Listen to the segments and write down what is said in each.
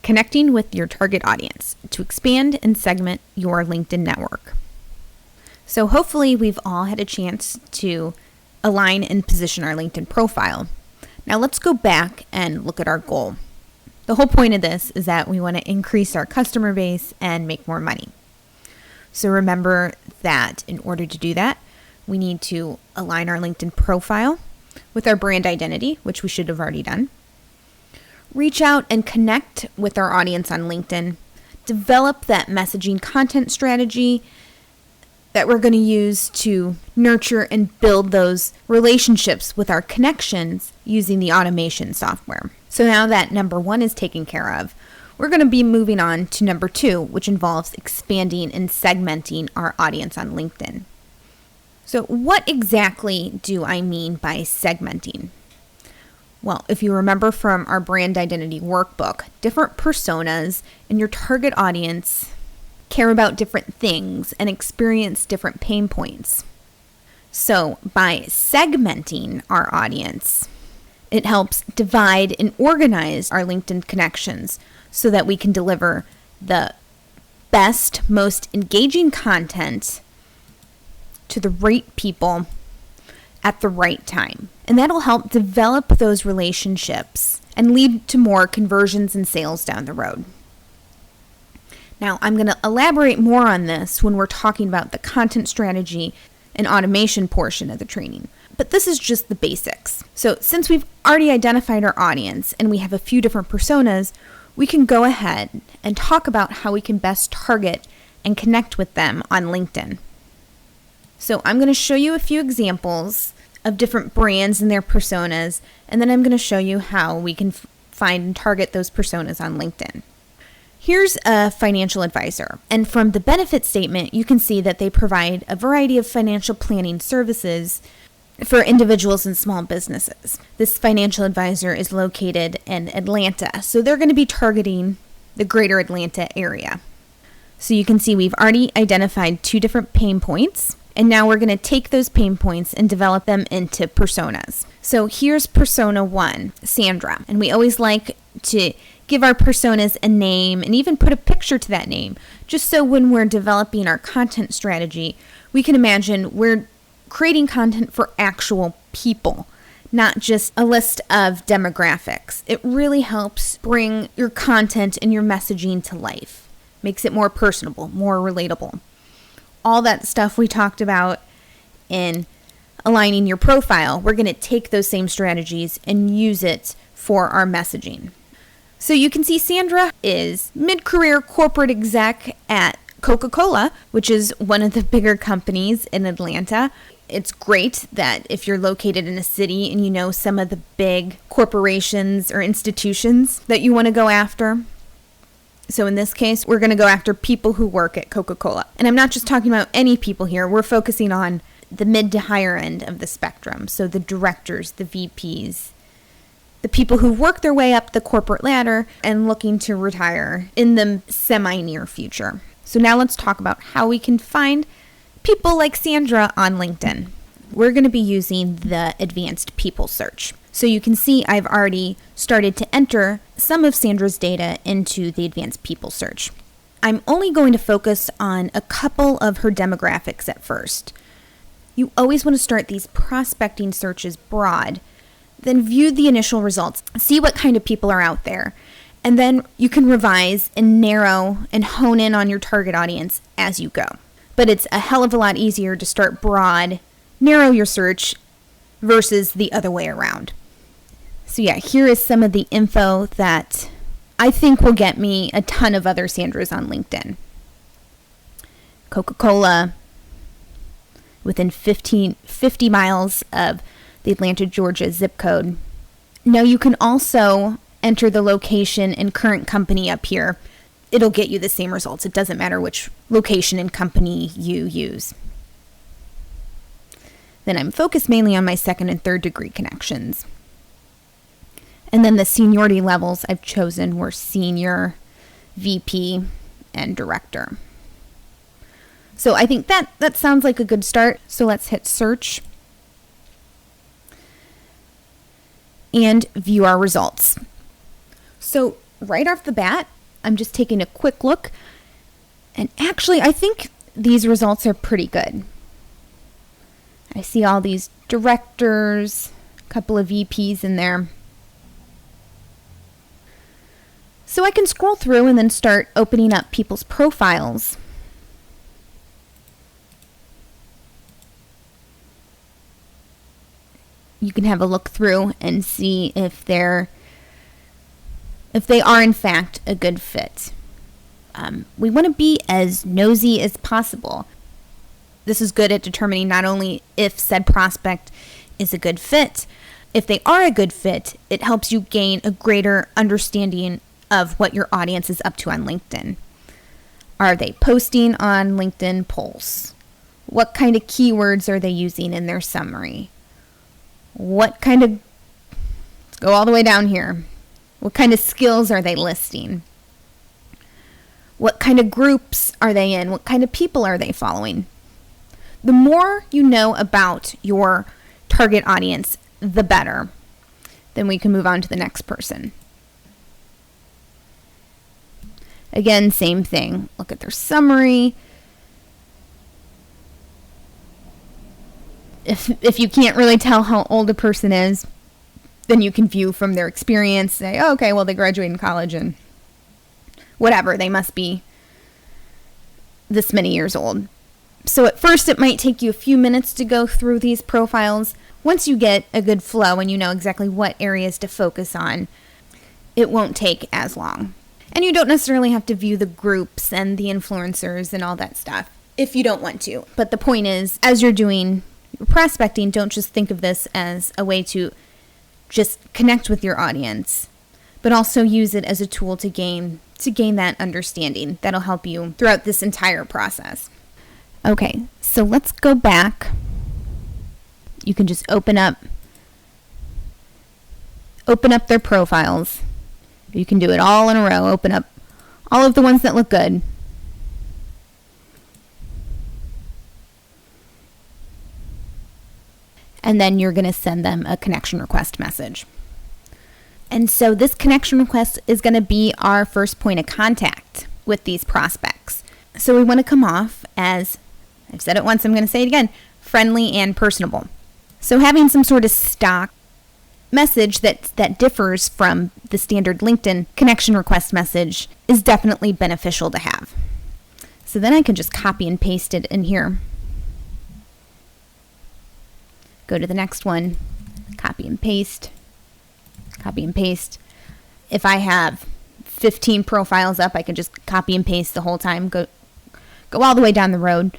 connecting with your target audience to expand and segment your LinkedIn network. So hopefully we've all had a chance to align and position our LinkedIn profile. Now let's go back and look at our goal. The whole point of this is that we want to increase our customer base and make more money. So remember that in order to do that, we need to align our LinkedIn profile with our brand identity, which we should have already done. Reach out and connect with our audience on LinkedIn. Develop that messaging content strategy that we're going to use to nurture and build those relationships with our connections using the automation software. So now that number 1 is taken care of, we're going to be moving on to number 2, which involves expanding and segmenting our audience on LinkedIn. So what exactly do I mean by segmenting? Well, if you remember from our brand identity workbook, different personas in your target audience care about different things and experience different pain points. So by segmenting our audience, it helps divide and organize our LinkedIn connections so that we can deliver the best, most engaging content to the right people at the right time. And that'll help develop those relationships and lead to more conversions and sales down the road. Now, I'm going to elaborate more on this when we're talking about the content strategy and automation portion of the training. But this is just the basics. So since we've already identified our audience and we have a few different personas, we can go ahead and talk about how we can best target and connect with them on LinkedIn. So I'm going to show you a few examples of different brands and their personas, and then I'm going to show you how we can find and target those personas on LinkedIn. Here's a financial advisor, and from the benefit statement, you can see that they provide a variety of financial planning services for individuals and small businesses. This financial advisor is located in Atlanta, so they're going to be targeting the greater Atlanta area. So you can see we've already identified 2 different pain points, and now we're going to take those pain points and develop them into personas. So here's persona 1, Sandra, and we always like to give our personas a name and even put a picture to that name, just so when we're developing our content strategy, we can imagine we're creating content for actual people, not just a list of demographics. It really helps bring your content and your messaging to life, makes it more personable, more relatable. All that stuff we talked about in aligning your profile, we're going to take those same strategies and use it for our messaging. So you can see Sandra is mid-career corporate exec at Coca-Cola, which is one of the bigger companies in Atlanta. It's great that if you're located in a city and you know some of the big corporations or institutions that you want to go after. So in this case, we're going to go after people who work at Coca-Cola. And I'm not just talking about any people here. We're focusing on the mid to higher end of the spectrum. So the directors, the VPs, the people who work their way up the corporate ladder and looking to retire in the semi-near future. So now let's talk about how we can find people like Sandra on LinkedIn. We're going to be using the advanced people search. So you can see I've already started to enter some of Sandra's data into the advanced people search. I'm only going to focus on a couple of her demographics at first. You always want to start these prospecting searches broad, then view the initial results, see what kind of people are out there, and then you can revise and narrow and hone in on your target audience as you go. But it's a hell of a lot easier to start broad, narrow your search, versus the other way around. So yeah, here is some of the info that I think will get me a ton of other Sandras on LinkedIn. Coca-Cola, within 50 miles of the Atlanta, Georgia zip code. Now you can also enter the location and current company up here. It'll get you the same results. It doesn't matter which location and company you use. Then I'm focused mainly on my 2nd and 3rd degree connections. And then the seniority levels I've chosen were senior, VP, and director. So I think that sounds like a good start. So let's hit search and view our results. So right off the bat, I'm just taking a quick look. And actually, I think these results are pretty good. I see all these directors, a couple of VPs in there. So I can scroll through and then start opening up people's profiles. You can have a look through and see if they are in fact a good fit. We want to be as nosy as possible. This is good at determining not only if said prospect is a good fit. If they are a good fit, it helps you gain a greater understanding of what your audience is up to on LinkedIn. Are they posting on LinkedIn Pulse? What kind of keywords are they using in their summary? Let's go all the way down here. What kind of skills are they listing? What kind of groups are they in? What kind of people are they following? The more you know about your target audience, the better. Then we can move on to the next person. Again, same thing. Look at their summary. If you can't really tell how old a person is, then you can view from their experience, say, oh, okay, well, they graduated college and whatever, they must be this many years old. So at first, it might take you a few minutes to go through these profiles. Once you get a good flow and you know exactly what areas to focus on, it won't take as long. And you don't necessarily have to view the groups and the influencers and all that stuff if you don't want to. But the point is, as you're doing your prospecting, don't just think of this as a way to just connect with your audience, but also use it as a tool to gain that understanding that'll help you throughout this entire process. Okay, so let's go back. You can just open up their profiles. You can do it all in a row. Open up all of the ones that look good. And then you're going to send them a connection request message. And so this connection request is going to be our first point of contact with these prospects. So we want to come off as, I've said it once, I'm going to say it again, friendly and personable. So having some sort of stock message that differs from the standard LinkedIn connection request message is definitely beneficial to have. So then I can just copy and paste it in here. Go to the next one, copy and paste, copy and paste. If I have 15 profiles up, I can just copy and paste the whole time, go all the way down the road.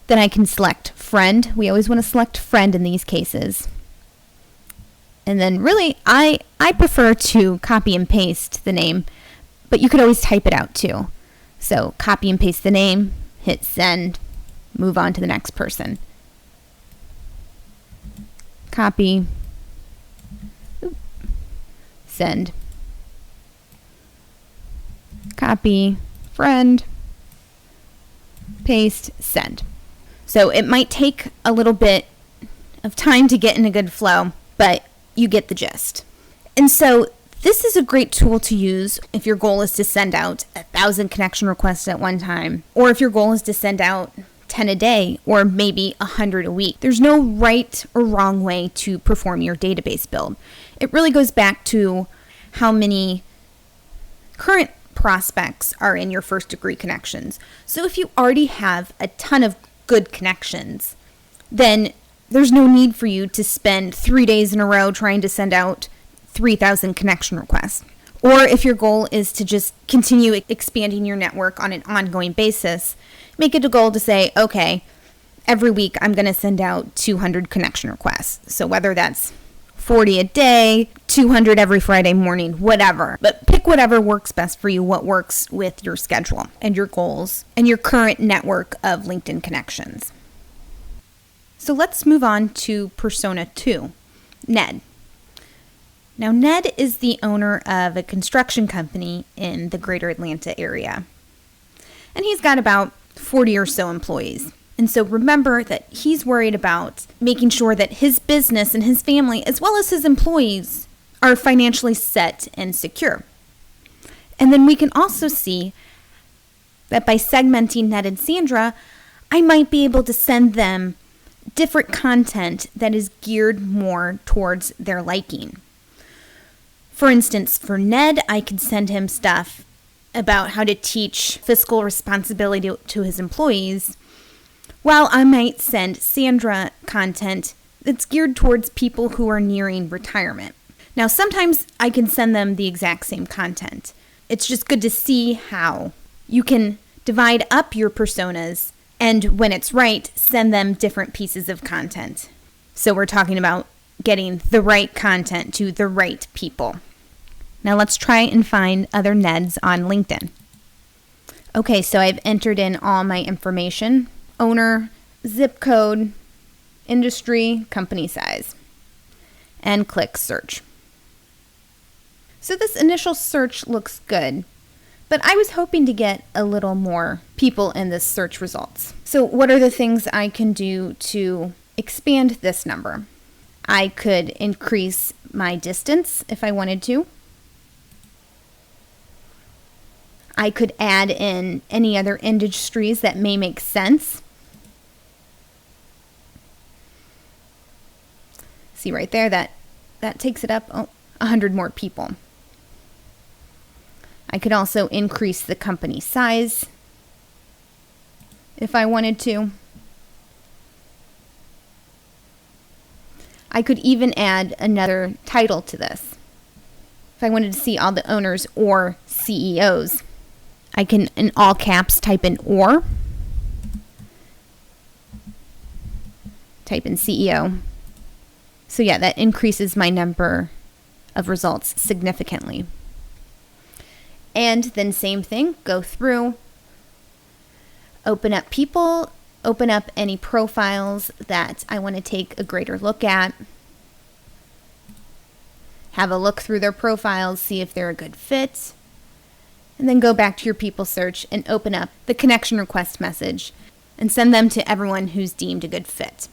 Then I can select friend. We always want to select friend in these cases. And then really, I prefer to copy and paste the name, but you could always type it out too. So copy and paste the name, hit send, move on to the next person. Copy, send, copy, friend, paste, send. So it might take a little bit of time to get in a good flow, but you get the gist. And so this is a great tool to use if your goal is to send out 1,000 connection requests at one time, or if your goal is to send out 10 a day, or maybe 100 a week. There's no right or wrong way to perform your database build. It really goes back to how many current prospects are in your first degree connections. So if you already have a ton of good connections, then there's no need for you to spend 3 days in a row trying to send out 3,000 connection requests. Or if your goal is to just continue expanding your network on an ongoing basis, make it a goal to say, okay, every week I'm going to send out 200 connection requests. So whether that's 40 a day, 200 every Friday morning, whatever. But pick whatever works best for you, what works with your schedule and your goals and your current network of LinkedIn connections. So let's move on to Persona 2, Ned. Now, Ned is the owner of a construction company in the greater Atlanta area. And he's got about 40 or so employees. And so remember that he's worried about making sure that his business and his family, as well as his employees, are financially set and secure. And then we can also see that by segmenting Ned and Sandra, I might be able to send them different content that is geared more towards their liking. For instance, for Ned, I could send him stuff about how to teach fiscal responsibility to his employees, while I might send Sandra content that's geared towards people who are nearing retirement. Now, sometimes I can send them the exact same content. It's just good to see how you can divide up your personas and, when it's right, send them different pieces of content. So we're talking about getting the right content to the right people. Now let's try and find other Neds on LinkedIn. Okay, so I've entered in all my information: owner, zip code, industry, company size, and click search. So this initial search looks good, but I was hoping to get a little more people in this search results. So what are the things I can do to expand this number? I could increase my distance if I wanted to. I could add in any other industries that may make sense. See right there, that takes it up 100 more people. I could also increase the company size if I wanted to. I could even add another title to this. If I wanted to see all the owners or CEOs, I can, in all caps, type in "or," type in CEO. So yeah, that increases my number of results significantly. And then same thing, go through, open up people, open up any profiles that I want to take a greater look at, have a look through their profiles, see if they're a good fit, and then go back to your people search and open up the connection request message and send them to everyone who's deemed a good fit.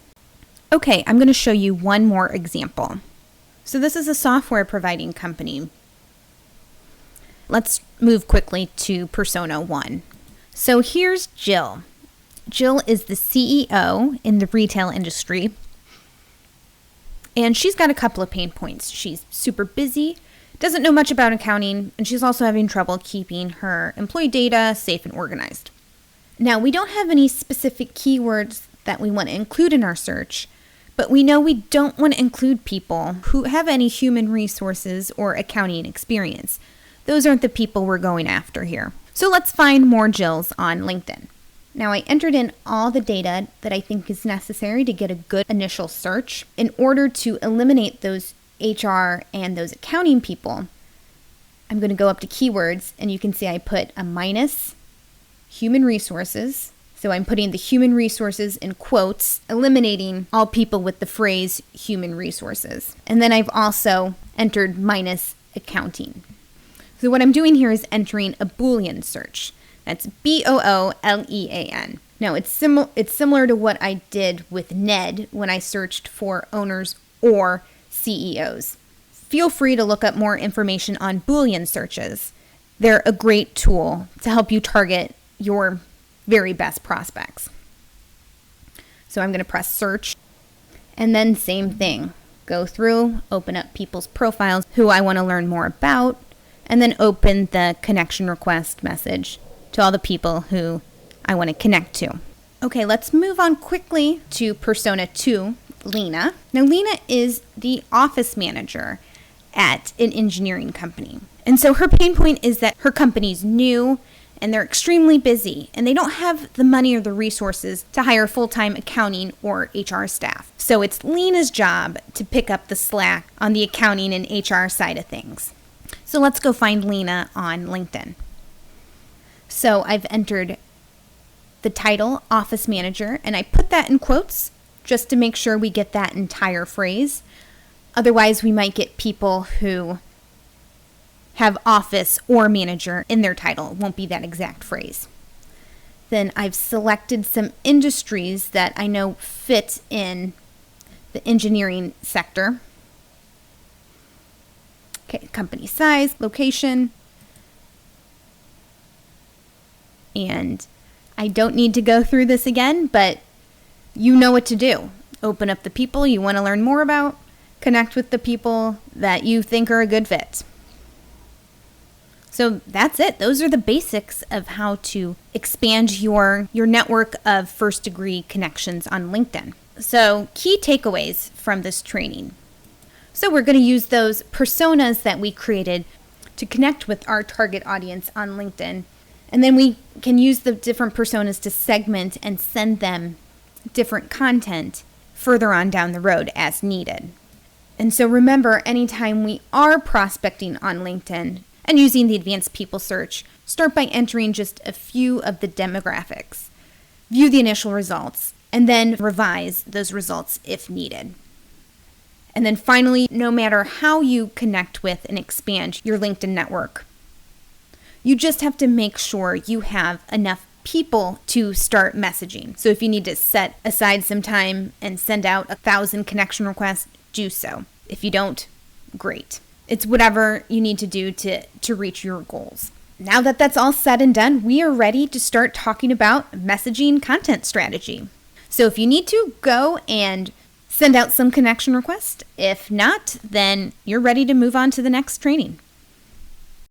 Okay, I'm going to show you one more example. So this is a software providing company. Let's move quickly to Persona 1. So here's Jill. Jill is the CEO in the retail industry, and she's got a couple of pain points. She's super busy, doesn't know much about accounting, and she's also having trouble keeping her employee data safe and organized. Now, we don't have any specific keywords that we want to include in our search, but we know we don't want to include people who have any human resources or accounting experience. Those aren't the people we're going after here. So let's find more Jills on LinkedIn. Now, I entered in all the data that I think is necessary to get a good initial search. In order to eliminate those HR and those accounting people, I'm going to go up to keywords, and you can see I put a minus human resources. So I'm putting the human resources in quotes, eliminating all people with the phrase human resources. And then I've also entered minus accounting. So what I'm doing here is entering a Boolean search. That's Boolean. Now, it's similar to what I did with Ned when I searched for owners or CEOs. Feel free to look up more information on Boolean searches. They're a great tool to help you target your very best prospects. So I'm going to press search, and then same thing. Go through, open up people's profiles who I want to learn more about, and then open the connection request message to all the people who I want to connect to. Okay, let's move on quickly to Persona 2, Lena. Now, Lena is the office manager at an engineering company. And so her pain point is that her company's new and they're extremely busy, and they don't have the money or the resources to hire full-time accounting or HR staff. So it's Lena's job to pick up the slack on the accounting and HR side of things. So let's go find Lena on LinkedIn. So I've entered the title, office manager, and I put that in quotes just to make sure we get that entire phrase. Otherwise, we might get people who have office or manager in their title. It won't be that exact phrase. Then I've selected some industries that I know fit in the engineering sector. Okay, company size, location, And I don't need to go through this again, but you know what to do. Open up the people you want to learn more about, connect with the people that you think are a good fit. So that's it. Those are the basics of how to expand your network of first-degree connections on LinkedIn. So key takeaways from this training. So we're going to use those personas that we created to connect with our target audience on LinkedIn. And then we can use the different personas to segment and send them different content further on down the road as needed. And so remember, anytime we are prospecting on LinkedIn and using the advanced people search, start by entering just a few of the demographics. View the initial results, and then revise those results if needed. And then finally, no matter how you connect with and expand your LinkedIn network, you just have to make sure you have enough people to start messaging. So if you need to set aside some time and send out 1,000 connection requests, do so. If you don't, great. It's whatever you need to do to reach your goals. Now that that's all said and done, we are ready to start talking about messaging content strategy. So if you need to, go and send out some connection requests. If not, then you're ready to move on to the next training.